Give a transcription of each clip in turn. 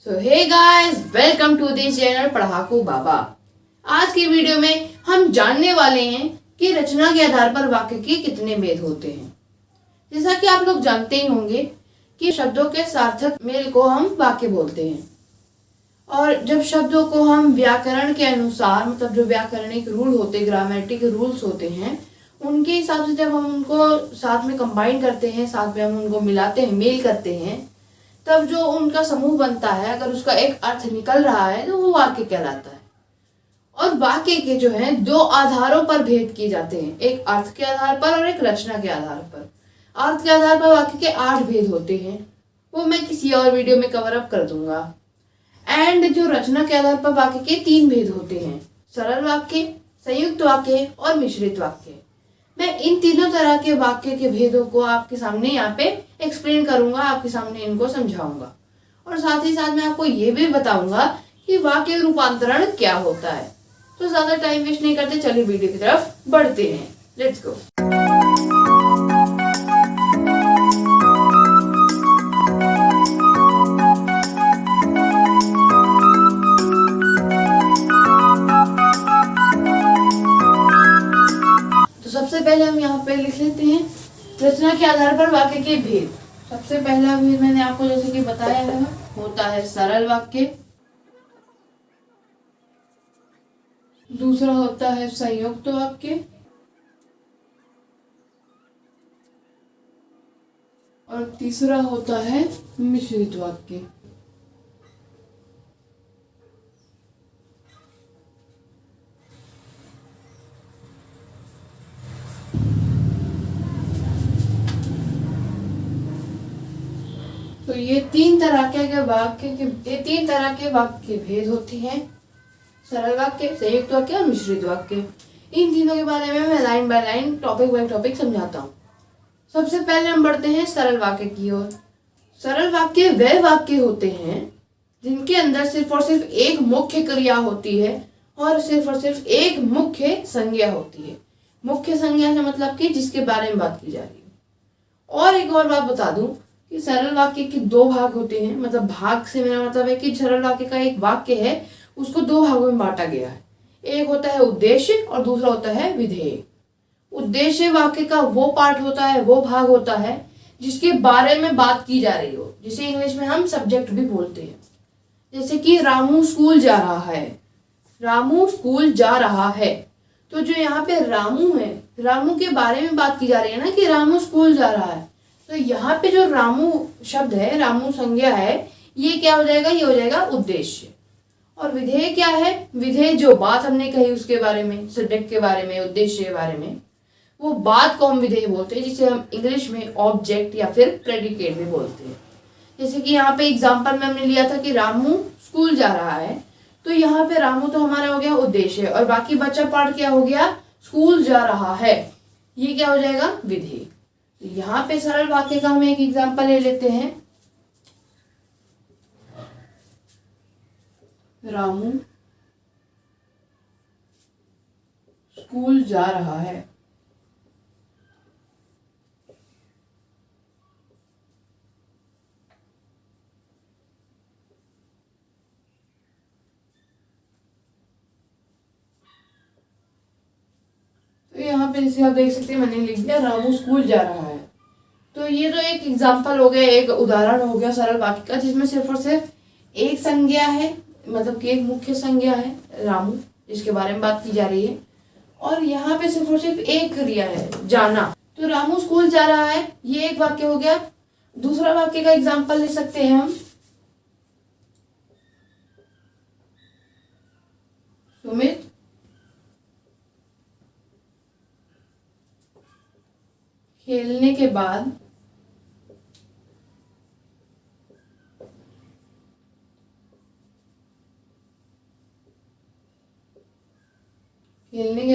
So hey guys, welcome to this channel Padhaku Baba. आज की video में हम जानने वाले हैं कि रचना के आधार पर वाक्य के कितने भेद होते हैं। जैसा कि आप लोग जानते ही होंगे कि शब्दों के सार्थक मेल को हम वाक्य बोलते हैं, और जब शब्दों को हम व्याकरण के अनुसार, मतलब जो व्याकरणिक रूल होते, ग्रामेटिक रूल्स होते हैं, उनके हिसाब से जब हम उनको साथ में कंबाइन करते हैं, साथ में हम उनको मिलाते हैं, मेल करते हैं, तब जो उनका समूह बनता है, अगर उसका एक अर्थ निकल रहा है तो वो वाक्य कहलाता है। और वाक्य के जो है दो आधारों पर भेद किए जाते हैं, एक अर्थ के आधार पर और एक रचना के आधार पर। अर्थ के आधार पर वाक्य के 8 भेद होते हैं, वो मैं किसी और वीडियो में कवर अप कर दूंगा। एंड जो रचना के आधार पर वाक्य के 3 भेद होते हैं, सरल वाक्य, संयुक्त वाक्य और मिश्रित वाक्य। मैं इन तीनों तरह के वाक्य के भेदों को आपके सामने यहाँ पे एक्सप्लेन करूंगा, आपके सामने इनको समझाऊंगा, और साथ ही साथ मैं आपको ये भी बताऊंगा कि वाक्य रूपांतरण क्या होता है। तो ज्यादा टाइम वेस्ट नहीं करते, चलिए वीडियो की तरफ बढ़ते हैं। Let's go. सबसे पहले हम यहाँ पे लिख लेते हैं रचना के आधार पर वाक्य के भेद। सबसे पहला भेद मैंने आपको जैसे कि बताया है, होता है सरल वाक्य, दूसरा होता है संयुक्त वाक्य, और तीसरा होता है मिश्रित वाक्य। तो ये तीन तरह के वाक्य भेद होते हैं, सरल वाक्य, संयुक्त वाक्य और मिश्रित वाक्य। इन तीनों के बारे में मैं line by line, topic by topic समझाता हूँ। सबसे पहले हम बढ़ते हैं सरल वाक्य की ओर। सरल वाक्य वे वाक्य होते हैं जिनके अंदर सिर्फ और सिर्फ एक मुख्य क्रिया होती है और सिर्फ एक मुख्य संज्ञा होती है। मुख्य संज्ञा से मतलब कि जिसके बारे में बात की जा रही है। और एक और बात बता दूं कि सरल वाक्य के 2 भाग होते हैं, मतलब भाग से मेरा मतलब है कि सरल वाक्य का एक वाक्य है, उसको 2 भागों में बांटा गया है। एक होता है उद्देश्य और दूसरा होता है विधेय। उद्देश्य वाक्य का वो पार्ट होता है, वो भाग होता है जिसके बारे में बात की जा रही हो, जिसे इंग्लिश में हम सब्जेक्ट भी बोलते हैं। जैसे कि रामू स्कूल जा रहा है, रामू स्कूल जा रहा है। तो जो यहाँ पे रामू है, रामू के बारे में बात की जा रही है ना, कि रामू स्कूल जा रहा है। तो यहाँ पे जो रामू शब्द है, रामू संज्ञा है, ये क्या हो जाएगा? ये हो जाएगा उद्देश्य। और विधेय क्या है? विधेय जो बात हमने कही उसके बारे में, सब्जेक्ट के बारे में, उद्देश्य के बारे में, वो बात को हम विधेय बोलते हैं, जिसे हम इंग्लिश में ऑब्जेक्ट या फिर प्रेडिकेट भी बोलते हैं। जैसे कि यहाँ पे एग्जाम्पल में हमने लिया था कि रामू स्कूल जा रहा है, तो यहाँ पे रामू तो हमारा हो गया उद्देश्य, और बाकी बचा पार्ट क्या हो गया? स्कूल जा रहा है। ये क्या हो जाएगा? विधेय। यहाँ पे सरल वाक्य का हम एक एग्जाम्पल ले लेते हैं। रामू स्कूल जा रहा है। तो यहाँ पे जैसे आप देख सकते हैं, मैंने लिख दिया रामू स्कूल जा रहा है। तो ये तो एक एग्जाम्पल हो गया, एक उदाहरण हो गया सरल वाक्य का, जिसमें सिर्फ और सिर्फ एक संज्ञा है, मतलब कि एक मुख्य संज्ञा है रामू, जिसके बारे में बात की जा रही है, और यहाँ पे सिर्फ और सिर्फ एक क्रिया है, जाना। तो रामू स्कूल जा रहा है, ये एक वाक्य हो गया। दूसरा वाक्य का एग्जाम्पल ले सकते हैं हम, सुमित खेलने के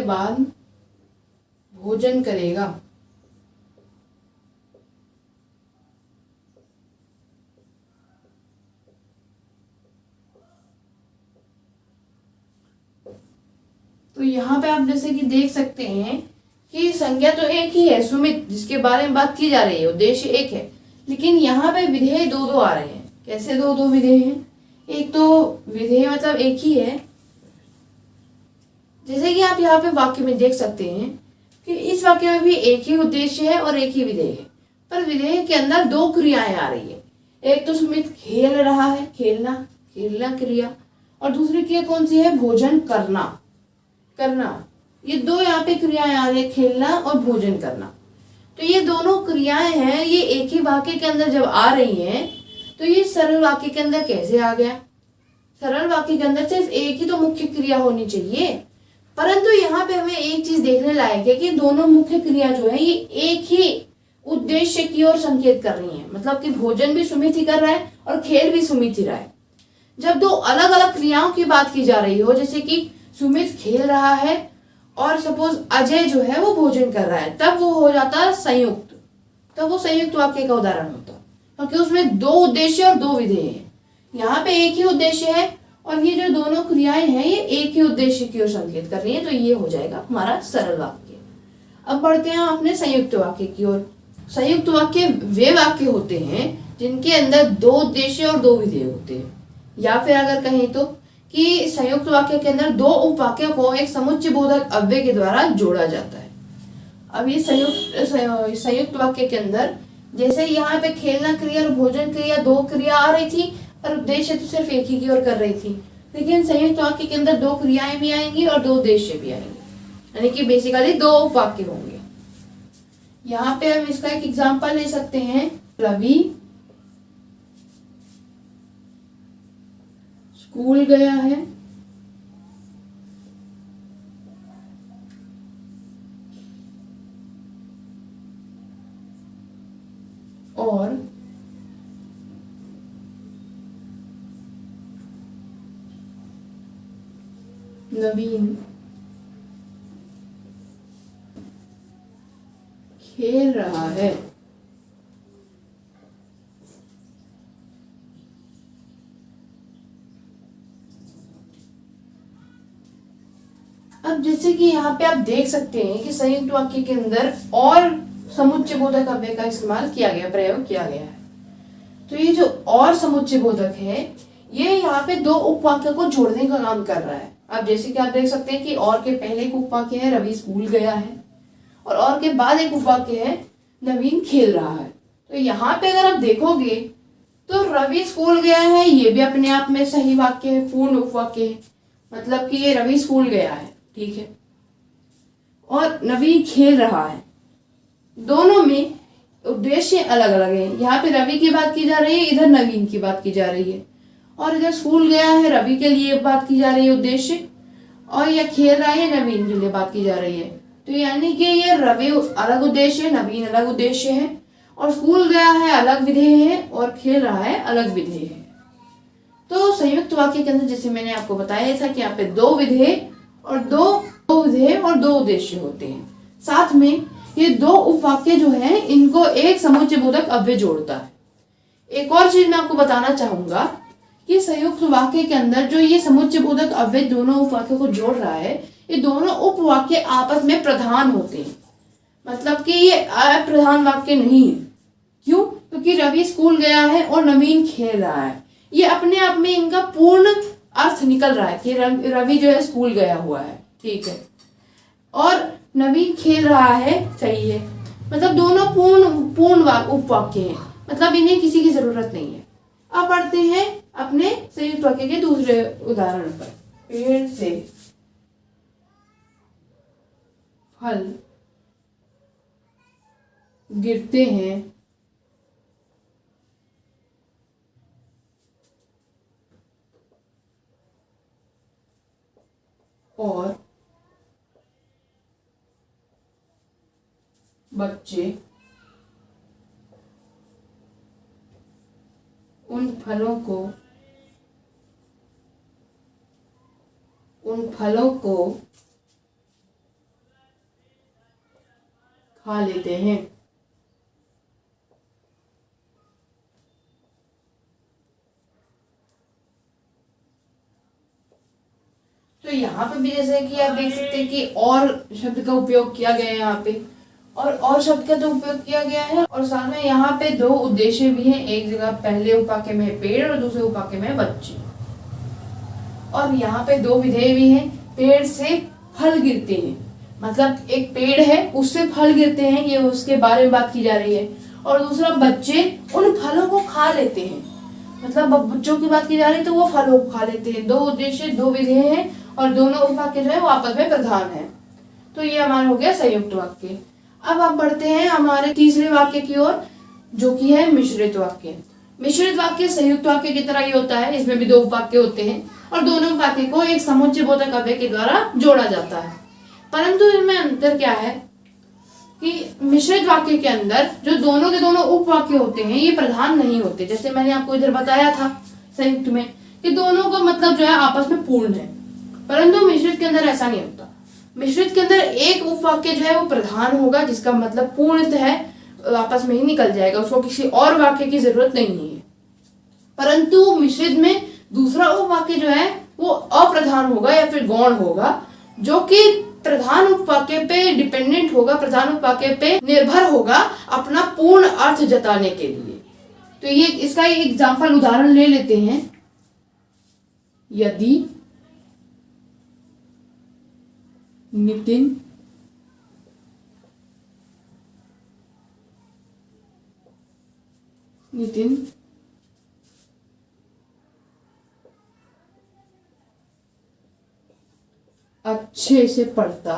बाद भोजन करेगा। तो यहाँ पे आप जैसे कि देख सकते हैं कि संज्ञा तो एक ही है, सुमित, जिसके बारे में बात की जा रही है, उद्देश्य एक है, लेकिन यहाँ पे विधेय 2-2 आ रहे हैं। कैसे 2-2 विधेय हैं? एक तो विधेय मतलब एक ही है, जैसे कि आप यहाँ पे वाक्य में देख सकते हैं कि इस वाक्य में भी एक ही उद्देश्य है और एक ही विधेय है, पर विधेय के अंदर दो क्रियाएं आ रही है। एक तो सुमित खेल रहा है, खेलना, खेलना क्रिया, और दूसरी क्रिया कौन सी है, भोजन करना, करना। ये दो यहाँ पे क्रियाएं आ रही है, खेलना और भोजन करना। तो ये दोनों क्रियाएं हैं, ये एक ही वाक्य के अंदर जब आ रही हैं तो ये सरल वाक्य के अंदर कैसे आ गया। सरल वाक्य के अंदर सिर्फ एक ही तो मुख्य क्रिया होनी चाहिए, परंतु यहाँ पे हमें एक चीज देखने लायक है कि दोनों मुख्य क्रिया जो है ये एक ही उद्देश्य की ओर संकेत कर रही है। मतलब कि भोजन भी सुमित ही कर रहा है और खेल भी सुमित ही रहा है। जब दो अलग अलग क्रियाओं की बात की जा रही हो, जैसे कि सुमित खेल रहा है और सपोज अजय जो है वो भोजन कर रहा है, तब वो हो जाता है संयुक्त, तब वो संयुक्त वाक्य का उदाहरण होता है, क्योंकि उसमें दो उद्देश्य और दो विधेय हैं। यहाँ पे एक ही उद्देश्य है और ये जो दोनों क्रियाएं हैं ये एक ही उद्देश्य की ओर संकेत कर रही हैं, तो ये हो जाएगा हमारा सरल वाक्य। अब बढ़ते हैं अपने संयुक्त वाक्य की ओर। संयुक्त वाक्य वे वाक्य होते हैं जिनके अंदर दो उद्देश्य और दो विधेय होते हैं, या फिर अगर कहें तो कि संयुक्त वाक्य के अंदर दो उपवाक्यों को एक समुच्चय बोधक अव्यय के द्वारा जोड़ा जाता है। अब ये संयुक्त वाक्य के अंदर जैसे यहाँ पे खेलना क्रिया और भोजन क्रिया दो क्रिया आ रही थी और उद्देश्य तो सिर्फ एक ही की ओर कर रही थी, लेकिन संयुक्त वाक्य के अंदर दो क्रियाएं भी आएंगी और दो उद्देश्य भी आएंगे, यानी कि बेसिकली दो उपवाक्य होंगे। यहाँ पे हम इसका एक एग्जांपल ले सकते हैं, रवि स्कूल गया है और नवीन खेल रहा है। अब जैसे कि यहाँ पे आप देख सकते हैं कि संयुक्त वाक्य के अंदर और समुच्चय बोधक अव्यय का इस्तेमाल किया गया, प्रयोग किया गया है। तो ये जो और समुच्चय बोधक है ये यहाँ पे दो उपवाक्य को जोड़ने का काम कर रहा है। अब जैसे कि आप देख सकते हैं कि और के पहले एक उपवाक्य है रवि स्कूल गया है, और के बाद एक उपवाक्य है नवीन खेल रहा है। तो यहाँ पे अगर आप देखोगे तो रवि स्कूल गया है ये भी अपने आप में सही वाक्य है, पूर्ण उपवाक्य है, मतलब कि ये रवि स्कूल गया है, ठीक है, और नवीन खेल रहा है। दोनों में उद्देश्य अलग अलग है। यहाँ पे रवि की बात की जा रही है, इधर नवीन की बात की जा रही है, और इधर स्कूल गया है रवि के लिए बात की जा रही है उद्देश्य, और यह खेल रहा है नवीन के लिए बात की जा रही है। तो यानी कि ये रवि अलग उद्देश्य है, नवीन अलग उद्देश्य है, और स्कूल गया है अलग विधेय है, और खेल रहा है अलग विधेय है। तो संयुक्त वाक्य के अंदर जैसे मैंने आपको बताया था कि यहाँ पे दो विधेय और दो विधेय और दो उद्देश्य होते हैं। साथ में ये दो उपवाक्य जो है इनको एक समुच्चय बोधक अव्यय जोड़ता है। एक और चीज मैं आपको बताना चाहूंगा कि संयुक्त वाक्य के अंदर जो ये समुच्चय बोधक अव्यय दोनों उपवाक्यों को जोड़ रहा है, ये दोनों उपवाक्य आपस में प्रधान होते हैं। मतलब कि ये अप्रधान वाक्य नहीं है। क्यों? क्योंकि रवि स्कूल गया है और नवीन खेल रहा है, ये अपने आप में इनका पूर्ण अर्थ निकल रहा है कि रवि जो है स्कूल गया हुआ है, ठीक है, और नवीन खेल रहा है, सही है। मतलब दोनों पूर्ण उपवाक्य हैं, मतलब इन्हें किसी की जरूरत नहीं है। अब बढ़ते हैं अपने संयुक्त वाक्य के दूसरे उदाहरण पर। पेड़ से फल गिरते हैं और बच्चे उन फलों को खा लेते हैं। तो यहाँ पे भी जैसे कि आप देख सकते हैं कि और शब्द का उपयोग किया गया है यहाँ पे, और शब्द का तो उपयोग किया गया है, और साथ में यहाँ पे दो उद्देश्य भी हैं। एक जगह पहले उपवाक्य में पेड़ और दूसरे उपवाक्य में बच्चे। और यहाँ पे दो विधेय भी हैं। पेड़ से फल गिरते हैं, मतलब एक पेड़ है उससे फल गिरते हैं, ये उसके बारे में बात की जा रही है। और दूसरा बच्चे उन फलों को खा लेते हैं, मतलब बच्चों की बात की जा रही है तो वो फलों को खा लेते हैं। दो उद्देश्य, दो विधेय हैं और दोनों उपवाक्य जो है वो आपस में प्रधान है। तो ये हमारा हो गया संयुक्त वाक्य। अब आप बढ़ते हैं हमारे तीसरे वाक्य की ओर, जो कि है मिश्रित वाक्य। मिश्रित वाक्य संयुक्त वाक्य की तरह ही होता है, इसमें भी दो उपवाक्य होते हैं और दोनों वाक्य को एक समुच्चय बोधक अव्यय के द्वारा जोड़ा जाता है। परंतु इनमें अंतर क्या है कि मिश्रित वाक्य के अंदर जो दोनों के दोनों उपवाक्य होते हैं ये प्रधान नहीं होते। जैसे मैंने आपको इधर बताया था संयुक्त में कि दोनों का मतलब जो है आपस में पूर्ण है, परंतु मिश्रित के अंदर ऐसा नहीं होता। मिश्रित के अंदर एक उपवाक्य जो है वो प्रधान होगा, जिसका मतलब पूर्णतः है आपस में ही निकल जाएगा, उसको किसी और वाक्य की जरूरत नहीं है। परंतु मिश्रित में दूसरा उपवाक्य जो है वो अप्रधान होगा या फिर गौण होगा, जो कि प्रधान उपवाक्य पे डिपेंडेंट होगा, प्रधान उपवाक्य पे निर्भर होगा अपना पूर्ण अर्थ जताने के लिए। तो ये इसका एक एग्जाम्पल उदाहरण ले लेते हैं। यदि नितिन अच्छे से पढ़ता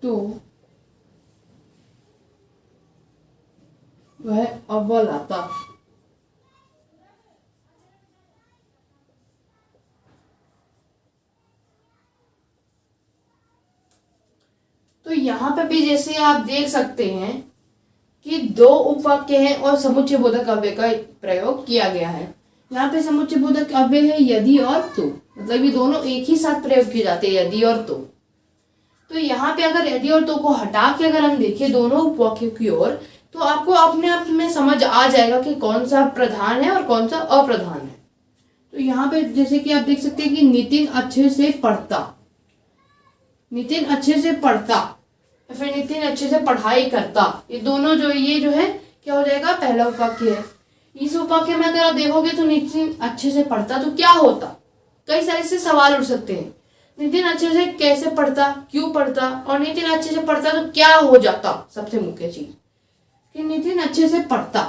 तो वह अव्वल आता। तो यहाँ पे भी जैसे आप देख सकते हैं कि दो उपवाक्य हैं और समुच्चय बोधक अव्यय का प्रयोग किया गया है। यहाँ पे समुच्चय बोधक अव्यय है यदि और तो, मतलब ये दोनों एक ही साथ प्रयोग किए जाते हैं, यदि और तो यहाँ पे अगर यदि और तो को हटा के अगर हम देखें दोनों उपवाक्यों की ओर, तो आपको अपने आप में समझ आ जाएगा कि कौन सा प्रधान है और कौन सा अप्रधान है। तो यहाँ पे जैसे कि आप देख सकते हैं कि नितिन अच्छे से पढ़ता, नितिन अच्छे से पढ़ता, फिर नितिन अच्छे से पढ़ाई करता, ये दोनों ये जो है क्या हो जाएगा, पहला उपवाक्य है। इस उपवाक्य में अगर आप देखोगे तो नितिन अच्छे से पढ़ता तो क्या होता, कई सारे से सवाल उठ सकते हैं। नितिन अच्छे से कैसे पढ़ता, क्यों पढ़ता, और नितिन अच्छे से पढ़ता तो क्या हो जाता। सबसे मुख्य चीज कि नितिन अच्छे से पढ़ता,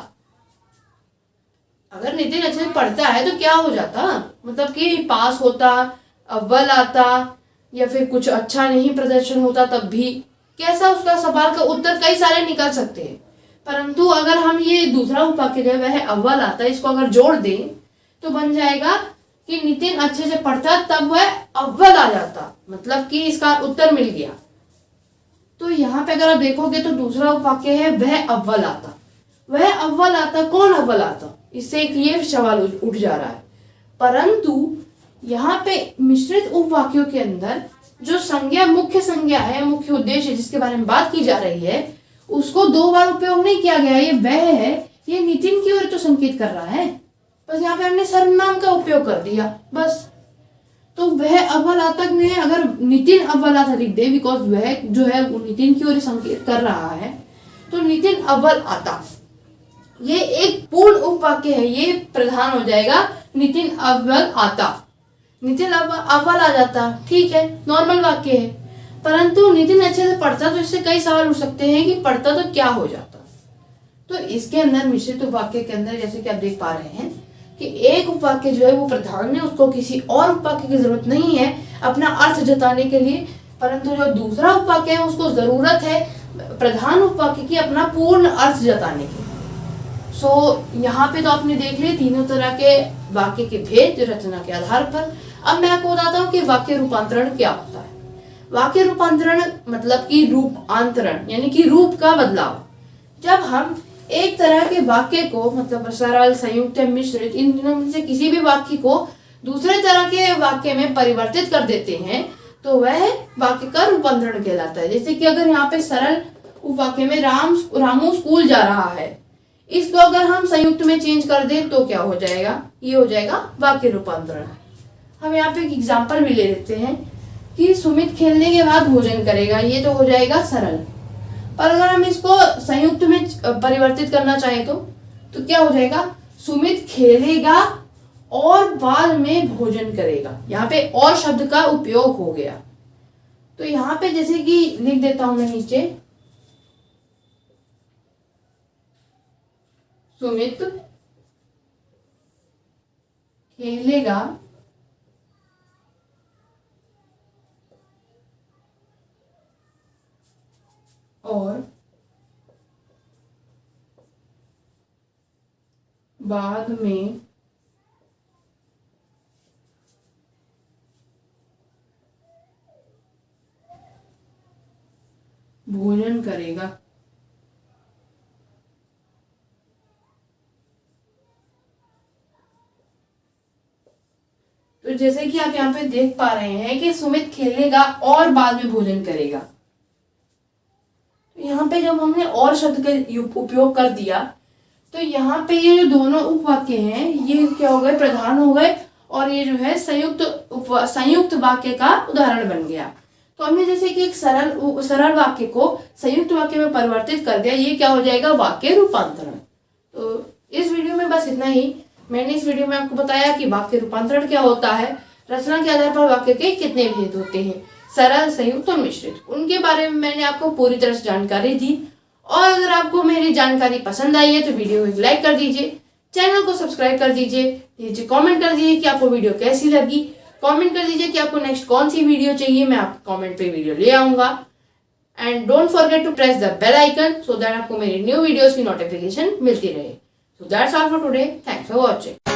अगर नितिन अच्छे से पढ़ता है तो क्या हो जाता, मतलब कि पास होता, अव्वल आता, या फिर कुछ अच्छा नहीं प्रदर्शन होता तब भी कैसा, उसका सवाल का उत्तर कई सारे निकल सकते हैं। परंतु अगर हम ये दूसरा उपवाक्य जो है वह अव्वल आता है, इसको अगर जोड़ दें तो बन जाएगा कि नितिन अच्छे से पढ़ता तब वह अव्वल आ जाता, मतलब कि इसका उत्तर मिल गया। तो यहाँ पे अगर आप देखोगे तो दूसरा उपवाक्य है वह अव्वल आता, वह अव्वल आता, कौन अव्वल आता, इससे एक ये सवाल उठ जा रहा है। परंतु यहाँ पे मिश्रित उपवाक्यों के अंदर जो संज्ञा, मुख्य संज्ञा है, मुख्य उद्देश्य जिसके बारे में बात की जा रही है, उसको दो बार उपयोग नहीं किया गया। ये वह है, ये नितिन की ओर तो संकेत कर रहा है, बस यहाँ पे हमने सर्वनाम का उपयोग कर दिया बस। तो वह अव्वल आता में अगर नितिन अव्वल आता लिख दे, बिकॉज वह जो है वो नितिन की ओर संकेत कर रहा है, तो नितिन अव्वल आता ये एक पूर्ण उपवाक्य है, ये प्रधान हो जाएगा नितिन अव्वल आता। नितिन अव्वल आ जाता, ठीक है, नॉर्मल वाक्य है। परंतु नितिन अच्छे से पढ़ता तो इससे कई सवाल उठ सकते हैं कि पढ़ता तो क्या हो जाता। तो इसके अंदर मिश्रित उपवाक्य के अंदर जैसे कि आप देख पा रहे हैं कि एक उपवाक्य जो है वो प्रधान है, उसको किसी और उपवाक्य की जरूरत नहीं है अपना अर्थ जताने के लिए, परंतु जो दूसरा उपवाक्य है उसको जरूरत है प्रधान उपवाक्य की अपना पूर्ण अर्थ जताने की। यहाँ पे तो आपने देख लिए तीनों तरह के वाक्य के भेद रचना के आधार पर। अब मैं आपको बताता हूँ कि वाक्य रूपांतरण क्या होता है। वाक्य रूपांतरण मतलब कि रूपांतरण यानी कि रूप का बदलाव। जब हम एक तरह के वाक्य को, मतलब सरल, संयुक्त, मिश्रित, इन तीनों में से किसी भी वाक्य को दूसरे तरह के वाक्य में परिवर्तित कर देते हैं तो वह वाक्य का रूपांतरण कहलाता है। जैसे कि अगर यहाँ पे सरल वाक्य में रामू स्कूल जा रहा है, इसको अगर हम संयुक्त में चेंज कर दें तो क्या हो जाएगा, ये हो जाएगा वाक्य रूपांतरण। हम यहाँ पे एक एग्जाम्पल भी ले लेते हैं कि सुमित खेलने के बाद भोजन करेगा, ये तो हो जाएगा सरल। और अगर हम इसको संयुक्त में परिवर्तित करना चाहें तो क्या हो जाएगा, सुमित खेलेगा और बाद में भोजन करेगा। यहाँ पे और शब्द का उपयोग हो गया। तो यहाँ पे जैसे कि लिख देता हूं मैं नीचे, सुमित खेलेगा और बाद में भोजन करेगा। तो जैसे कि आप यहाँ पे देख पा रहे हैं कि सुमित खेलेगा और बाद में भोजन करेगा। तो यहाँ पे जब हमने और शब्द का उपयोग कर दिया तो यहाँ पे ये जो दोनों उपवाक्य हैं ये क्या हो गए, प्रधान हो गए, और ये जो है संयुक्त वाक्य का उदाहरण बन गया। तो हमने जैसे कि एक सरल वाक्य को संयुक्त वाक्य में परिवर्तित कर दिया, ये क्या हो जाएगा, वाक्य रूपांतरण। तो इस वीडियो में बस इतना ही। मैंने इस वीडियो में आपको बताया कि वाक्य रूपांतरण क्या होता है, रचना के आधार पर वाक्य के कितने भेद होते हैं, सरल, संयुक्त और मिश्रित, उनके बारे में मैंने आपको पूरी तरह से जानकारी दी। और अगर आपको मेरी जानकारी पसंद आई है तो वीडियो को लाइक कर दीजिए, चैनल को सब्सक्राइब कर दीजिए, नीचे कमेंट कर दीजिए कि आपको वीडियो कैसी लगी। कमेंट कर दीजिए कि आपको नेक्स्ट कौन सी वीडियो चाहिए, मैं आपके कमेंट पे वीडियो ले आऊंगा। And don't forget to press the bell icon so that आपको मेरी न्यू वीडियोस की नोटिफिकेशन मिलती रहे। So that's all for today, thanks for watching.